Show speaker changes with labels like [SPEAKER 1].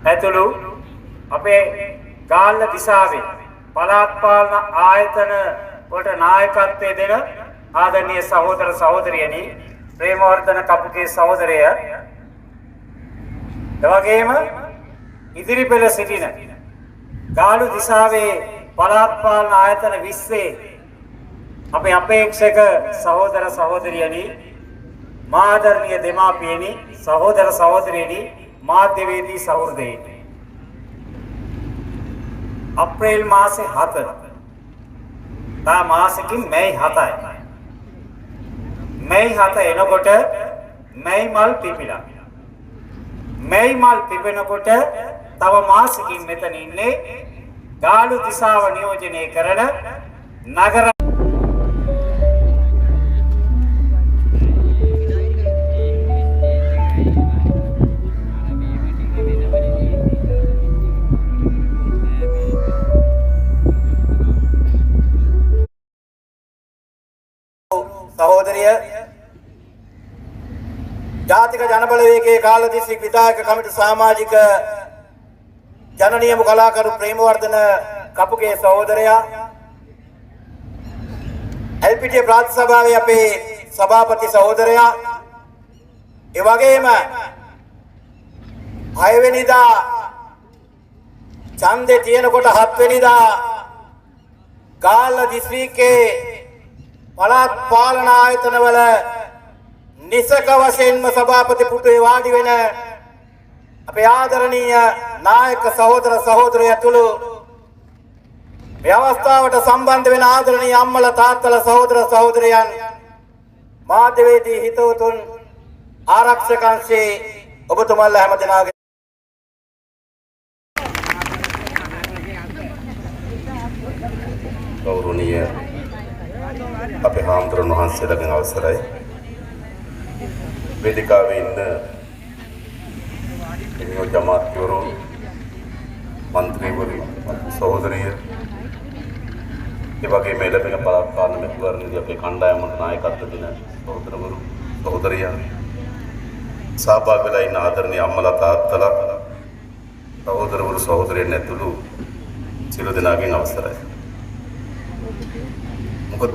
[SPEAKER 1] ඇතුළු අපේ ගාල්ල දිසාවේ පළාත් පාලන ආයතන වලට නායකත්වයේ දෙන ආදරණීය සහෝදර සහෝදරියනි ප්‍රේමවර්ධන කපුගේ සහෝදරය එවැගේම ඉදිරි පෙළ සිටින ගාලු දිසාවේ පළාත් පාලන ආයතන 20 අපේ අපේක්ෂක සහෝදර සහෝදරියනි මාදරණීය දෙමාපියනි සහෝදර සහෝදරියනි මාධ්‍යවේදී සහෘදයනි අප්‍රේල් මාසේ 7 තා මාසෙකින් මැයි 7යි මැයි 7 එනකොට මැයි මල් පිපිලා මැයි මල් පිපෙනකොට තව මාසෙකින් මෙතන ඉන්නේ ගාලු දිසාව නියෝජනය කරන නගර සහෝදරිය ජාතික ජනබලවේගයේ කාල දිස්ත්‍රික් විධායක කමිටු සමාජික ජනනියම කලාකරු ප්‍රේමවර්ධන කපුගේ සහෝදරයා එල්පීටීଏ ප්‍රාන්ත සභාවේ අපේ සභාපති සහෝදරයා ඒ වගේම 6 වෙනිදා ඡන්දේ තියෙනකොට 7 වෙනිදා ගාල්ල දිස්ත්‍රික්කයේ පළාත් පාලන ආයතනවල නිසක වශයෙන්ම සභාපති පුටුවේ වාඩි වෙන අපේ ආදරණීය නායක සහෝදර සහෝදරයෝ ඇතුළු මේ අවස්ථාවට සම්බන්ධ වෙන ආදරණීය අම්මලා තාත්තලා සහෝදර සහෝදරයන් මාධ්‍යවේදී හිතවතුන් ආරක්ෂක අංශයේ ඔබතුමන්ලා හැමදෙනාගේ
[SPEAKER 2] ගෞරවනීය අපේ හාමුදුරන් වහන්සේලාගෙන් අවසරයි වේදිකාවේ ඉන්න නියෝජ්‍ය අමාත්‍යවරු මන්ත්‍රීවරු සහෝදරිය ඒ වගේම එළඹෙන පළාත් පාලන මැතිවරණදී අපේ කණ්ඩායමට නායකත්ව දෙන සහෝදරවරු සහෝදරියන් සහභාගී වෙලා ඉන්න ආදරණීය අම්මලා තාත්තලා සහෝදරවරු සහෝදරියන් ඇතුළු සියලු දෙනාගෙන් අවසරයි මොකද